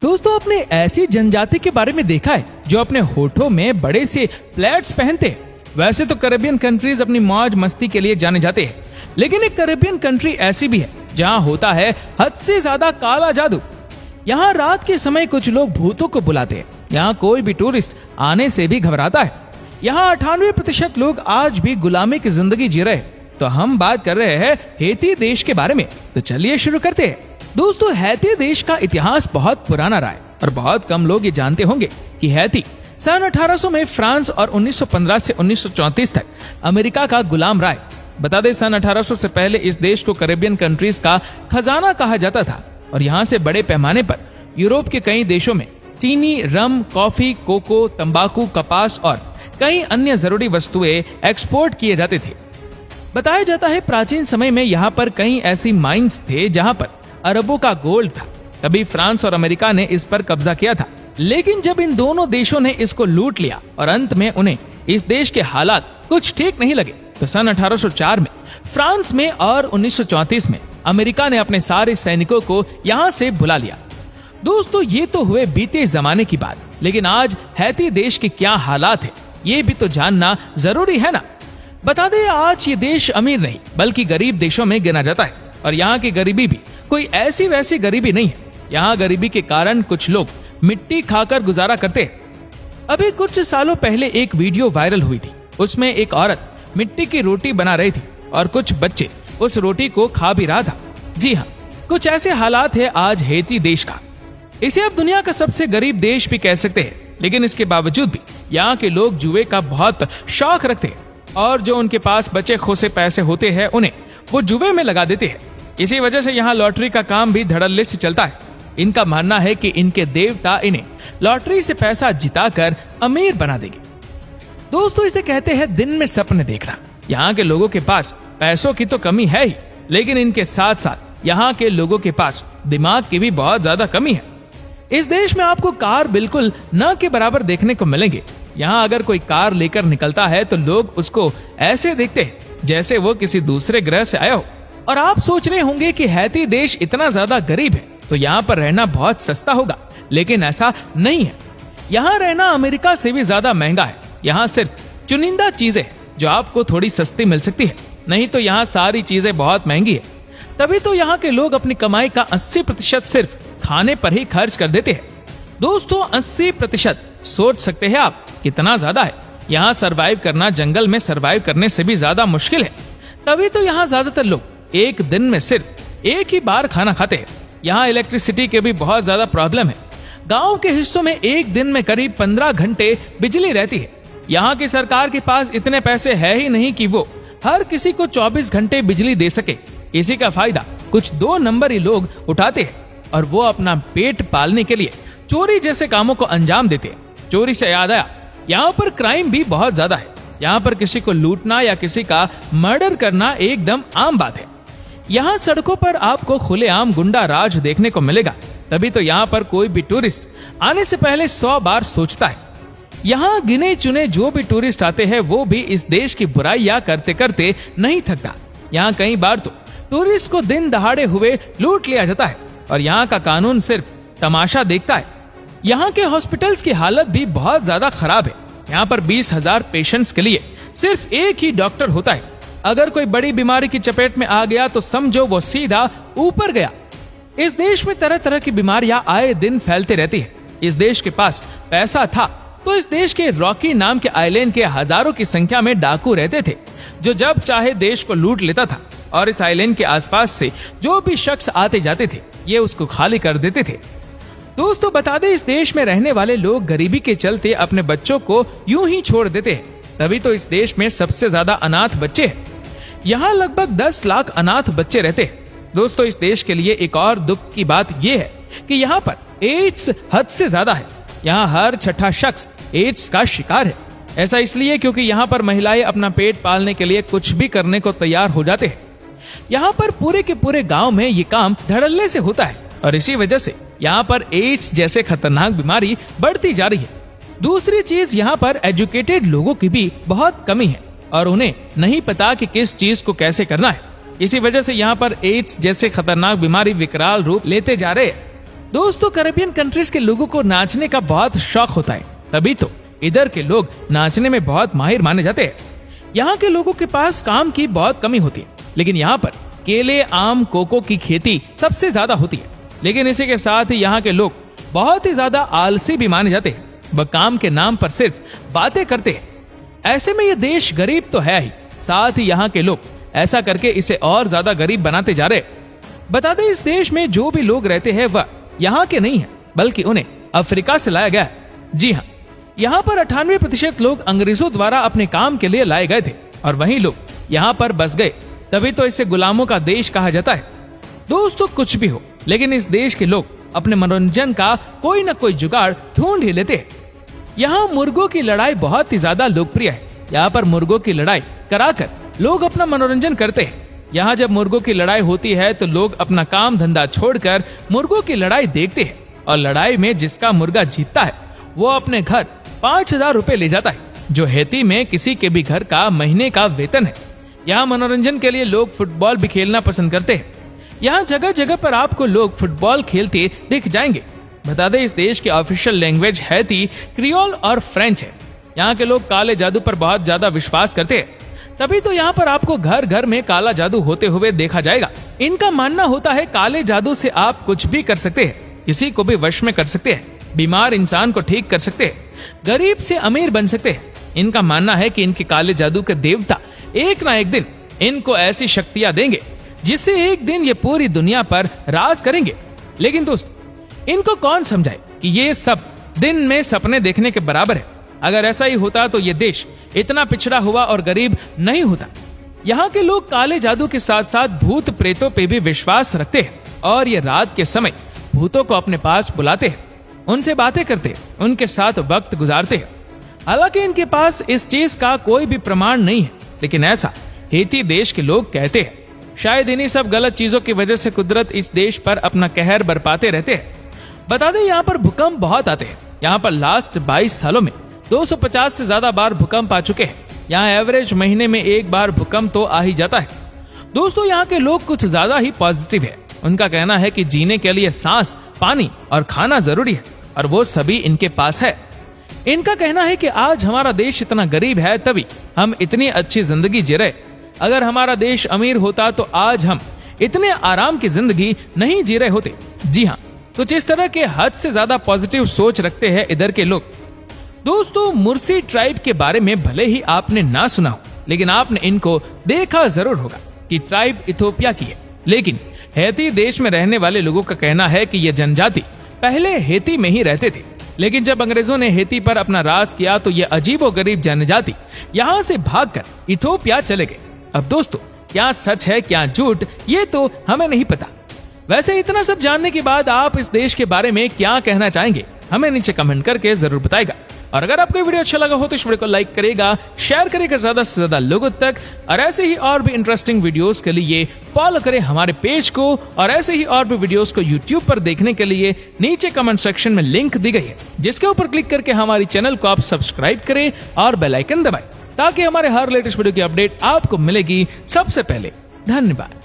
दोस्तों, आपने ऐसी जनजाति के बारे में देखा है जो अपने होठों में बड़े से प्लेट्स पहनते हैं। वैसे तो कैरेबियन कंट्रीज अपनी मौज मस्ती के लिए जाने जाते हैं, लेकिन एक कैरेबियन कंट्री ऐसी भी है जहां होता है हद से ज्यादा काला जादू। यहाँ रात के समय कुछ लोग भूतों को बुलाते हैं। यहाँ कोई भी टूरिस्ट आने से भी घबराता है। यहाँ 98% लोग आज भी गुलामी की जिंदगी जी रहे हैं। तो हम बात कर रहे हैं हैती देश के बारे में। तो चलिए शुरू करते हैं। दोस्तों, हैती देश का इतिहास बहुत पुराना रहा है और बहुत कम लोग ये जानते होंगे कि हैती सन 1800 में फ्रांस और 1915 से 1934 तक अमेरिका का गुलाम रहा है। बता दें, सन 1800 से पहले इस देश को कैरेबियन कंट्रीज का खजाना कहा जाता था और यहाँ से बड़े पैमाने पर यूरोप के कई देशों में चीनी, रम, कॉफी, कोको, तंबाकू, कपास और कई अन्य जरूरी वस्तुएं एक्सपोर्ट किए जाते थे। बताया जाता है प्राचीन समय में यहाँ पर कई ऐसी माइंस थे जहाँ पर अरबों का गोल्ड था। कभी फ्रांस और अमेरिका ने इस पर कब्जा किया था, लेकिन जब इन दोनों देशों ने इसको लूट लिया और अंत में उन्हें इस देश के हालात कुछ ठीक नहीं लगे, तो सन 1804 में फ्रांस में और 1934 में अमेरिका ने अपने सारे सैनिकों को यहाँ से बुला लिया। दोस्तों, ये तो हुए बीते जमाने की बात, लेकिन आज हैती देश के क्या हालात है ये भी तो जानना जरूरी है ना। बता दें, आज ये देश अमीर नहीं बल्कि गरीब देशों में गिना जाता है और यहाँ की गरीबी भी कोई ऐसी वैसी गरीबी नहीं है। यहाँ गरीबी के कारण कुछ लोग मिट्टी खाकर गुजारा करते हैं। अभी कुछ सालों पहले एक वीडियो वायरल हुई थी। उसमें एक औरत मिट्टी की रोटी बना रही थी और कुछ बच्चे उस रोटी को खा भी रहा था। जी हाँ, कुछ ऐसे हालात है आज हैती देश का। इसे अब दुनिया का सबसे गरीब देश भी कह सकते हैं, लेकिन इसके बावजूद भी यहाँ के लोग जुए का बहुत शौक रखते हैं और जो उनके पास बचे खोसे पैसे होते हैं उन्हें वो जुए में लगा देते हैं। इसी वजह से यहाँ लॉटरी का काम भी धड़ल्ले से चलता है। इनका मानना है कि इनके देवता इन्हें लॉटरी से पैसा जिताकर अमीर बना देंगे। दोस्तों, इसे कहते हैं दिन में सपने देखना। यहाँ के लोगों के पास पैसों की तो कमी है ही, लेकिन इनके साथ साथ यहाँ के लोगों के पास दिमाग की भी बहुत ज्यादा कमी है। इस देश में आपको कार बिल्कुल न के बराबर देखने को मिलेंगे। यहाँ अगर कोई कार लेकर निकलता है तो लोग उसको ऐसे देखते हैं जैसे वो किसी दूसरे ग्रह से आया हो। और आप सोच रहे होंगे कि हैती देश इतना ज्यादा गरीब है तो यहाँ पर रहना बहुत सस्ता होगा, लेकिन ऐसा नहीं है। यहाँ रहना अमेरिका से भी ज्यादा महंगा है। यहाँ सिर्फ चुनिंदा चीजें जो आपको थोड़ी सस्ती मिल सकती है, नहीं तो यहाँ सारी चीजें बहुत महंगी है। तभी तो यहाँ के लोग अपनी कमाई का 80% सिर्फ खाने पर ही खर्च कर देते हैं। दोस्तों, 80% सोच सकते हैं आप कितना ज्यादा है। यहाँ सरवाइव करना जंगल में सरवाइव करने से भी ज्यादा मुश्किल है। तभी तो यहाँ ज्यादातर लोग एक दिन में सिर्फ एक ही बार खाना खाते हैं। यहाँ इलेक्ट्रिसिटी के भी बहुत ज्यादा प्रॉब्लम है। गांव के हिस्सों में एक दिन में करीब 15 घंटे बिजली रहती है। यहाँ की सरकार के पास इतने पैसे है ही नहीं कि वो हर किसी को 24 घंटे बिजली दे सके। इसी का फायदा कुछ 2 नंबरी लोग उठाते हैं और वो अपना पेट पालने के लिए चोरी जैसे कामों को अंजाम देते हैं। चोरी से याद आया, यहाँ पर क्राइम भी बहुत ज्यादा है। यहाँ पर किसी को लूटना या किसी का मर्डर करना एकदम आम बात है। यहाँ सड़कों पर आपको खुलेआम गुंडा राज देखने को मिलेगा। तभी तो यहाँ पर कोई भी टूरिस्ट आने से पहले 100 बार सोचता है। यहाँ गिने चुने जो भी टूरिस्ट आते हैं वो भी इस देश की बुराइयां करते करते नहीं थकता। यहाँ कई बार तो टूरिस्ट को दिन दहाड़े हुए लूट लिया जाता है और यहाँ का कानून सिर्फ तमाशा देखता है। यहाँ के हॉस्पिटल्स की हालत भी बहुत ज्यादा खराब है। यहाँ पर 20,000 पेशेंट्स के लिए सिर्फ एक ही डॉक्टर होता है। अगर कोई बड़ी बीमारी की चपेट में आ गया तो समझो वो सीधा ऊपर गया। इस देश में तरह तरह की बीमारियां आए दिन फैलते रहती है। इस देश के पास पैसा था तो इस देश के रॉकी नाम के आइलैंड के हजारों की संख्या में डाकू रहते थे जो जब चाहे देश को लूट लेता था और इस आइलैंड के आसपास से जो भी शख्स आते जाते थे ये उसको खाली कर देते थे। दोस्तों, बता दें, इस देश में रहने वाले लोग गरीबी के चलते अपने बच्चों को यूं ही छोड़ देते हैं। तभी तो इस देश में सबसे ज्यादा अनाथ बच्चे हैं। यहाँ लगभग 10 लाख अनाथ बच्चे रहते हैं। दोस्तों, इस देश के लिए एक और दुख की बात यह है कि यहाँ पर एड्स हद से ज्यादा है। यहाँ हर 6ठा शख्स एड्स का शिकार है। ऐसा इसलिए क्योंकि यहाँ पर महिलाएं अपना पेट पालने के लिए कुछ भी करने को तैयार हो जाते हैं। यहाँ पर पूरे के पूरे गांव में ये काम धड़ल्ले से होता है और इसी वजह से यहाँ पर एड्स जैसे खतरनाक बीमारी बढ़ती जा रही है। दूसरी चीज, यहाँ पर एजुकेटेड लोगों की भी बहुत कमी है और उन्हें नहीं पता कि किस चीज को कैसे करना है। इसी वजह से यहाँ पर एड्स जैसे खतरनाक बीमारी विकराल रूप लेते जा रहे हैं। दोस्तों कैरेबियन कंट्रीज के लोगों को नाचने का बहुत शौक होता है, तभी तो इधर के लोग नाचने में बहुत माहिर माने जाते हैं। यहाँ के लोगों के पास काम की बहुत कमी होती है, लेकिन यहाँ पर केले, आम, कोको की खेती सबसे ज्यादा होती है। लेकिन इसी के साथ ही यहाँ के लोग बहुत ही ज्यादा आलसी भी माने जाते हैं। वह काम के नाम पर सिर्फ बातें करते हैं। ऐसे में ये देश गरीब तो है ही, साथ ही यहाँ के लोग ऐसा करके इसे और ज्यादा गरीब बनाते जा रहे। बता दें, इस देश में जो भी लोग रहते हैं वह यहाँ के नहीं है, बल्कि उन्हें अफ्रीका से लाया गया है। जी हाँ, यहाँ पर 98% लोग अंग्रेजों द्वारा अपने काम के लिए लाए गए थे और वही लोग यहाँ पर बस गए, तभी तो इसे गुलामों का देश कहा जाता है। दोस्तों कुछ भी हो, लेकिन इस देश के लोग अपने मनोरंजन का कोई न कोई जुगाड़ ढूंढ ही लेते हैं। यहाँ मुर्गों की लड़ाई बहुत ही ज्यादा लोकप्रिय है। यहाँ पर मुर्गों की लड़ाई कराकर लोग अपना मनोरंजन करते हैं। यहाँ जब मुर्गों की लड़ाई होती है तो लोग अपना काम धंधा छोड़कर मुर्गों की लड़ाई देखते हैं और लड़ाई में जिसका मुर्गा जीतता है वो अपने घर 5,000 रुपए ले जाता है, जो हैती में किसी के भी घर का महीने का वेतन है। यहाँ मनोरंजन के लिए लोग फुटबॉल भी खेलना पसंद करते हैं। यहाँ जगह जगह पर आपको लोग फुटबॉल खेलते दिख जाएंगे। बता दें, इस देश की ऑफिशियल लैंग्वेज हैती, क्रियोल और फ्रेंच है। यहाँ के लोग काले जादू पर बहुत ज्यादा विश्वास करते हैं, तभी तो यहाँ पर आपको घर घर में काला जादू होते हुए देखा जाएगा। इनका मानना होता है काले जादू से आप कुछ भी कर सकते हैं, किसी को भी वश में कर सकते हैं, बीमार इंसान को ठीक कर सकते हैं, गरीब से अमीर बन सकते हैं। इनका मानना है कि इनके काले जादू के देवता एक ना एक दिन इनको ऐसी शक्तियां देंगे जिससे एक दिन ये पूरी दुनिया पर राज करेंगे। लेकिन दोस्त, इनको कौन समझाए कि ये सब दिन में सपने देखने के बराबर है। अगर ऐसा ही होता तो ये देश इतना पिछड़ा हुआ और गरीब नहीं होता। यहाँ के लोग काले जादू के साथ साथ भूत प्रेतों पे भी विश्वास रखते हैं और ये रात के समय भूतों को अपने पास बुलाते हैं, उनसे बातें करते हैं, उनके साथ वक्त गुजारते हैं। हालांकि इनके पास इस चीज का कोई भी प्रमाण नहीं है, लेकिन ऐसा हैती देश के लोग कहते हैं। शायद इन्हीं सब गलत चीजों की वजह से कुदरत इस देश पर अपना कहर बरपाते रहते हैं। बता दें, यहाँ पर भूकंप बहुत आते हैं। यहाँ पर लास्ट 22 सालों में 250 से ज्यादा बार भूकंप आ चुके हैं। यहाँ एवरेज महीने में एक बार भूकंप तो आ ही जाता है। दोस्तों, यहाँ के लोग कुछ ज्यादा ही पॉजिटिव है। उनका कहना है कि जीने के लिए सांस, पानी और खाना जरूरी है और वो सभी इनके पास है। इनका कहना है कि आज हमारा देश इतना गरीब है तभी हम इतनी अच्छी जिंदगी जी रहे। अगर हमारा देश अमीर होता तो आज हम इतने आराम की जिंदगी नहीं जी रहे होते। जी हाँ, कुछ इस तरह के हद से ज्यादा पॉजिटिव सोच रखते हैं इधर के लोग। दोस्तों, मुर्सी ट्राइब के बारे में भले ही आपने ना सुना हो, लेकिन आपने इनको देखा जरूर होगा कि ट्राइब इथोपिया की है। लेकिन हैती देश में रहने वाले लोगों का कहना है कि यह जनजाति पहले हैती में ही रहते थे, लेकिन जब अंग्रेजों ने हैती पर अपना राज किया तो यह अजीबोगरीब जनजाति यहाँ से भागकर इथोपिया चले गए। अब दोस्तों, क्या सच है क्या झूठ, ये तो हमें नहीं पता। वैसे इतना सब जानने के बाद आप इस देश के बारे में क्या कहना चाहेंगे, हमें नीचे कमेंट करके जरूर बताएगा। और अगर आपको वीडियो अच्छा लगा हो तो इस वीडियो को लाइक करेगा, शेयर करेगा ज्यादा से ज्यादा लोगों तक। और ऐसे ही और भी इंटरेस्टिंग वीडियोस के लिए फॉलो करें हमारे पेज को। और ऐसे ही और भी वीडियोस को यूट्यूब पर देखने के लिए नीचे कमेंट सेक्शन में लिंक दी गई है, जिसके ऊपर क्लिक करके हमारी चैनल को आप सब्सक्राइब करें और बेल आइकन दबाएं, ताकि हमारे हर लेटेस्ट वीडियो की अपडेट आपको मिलेगी सबसे पहले। धन्यवाद।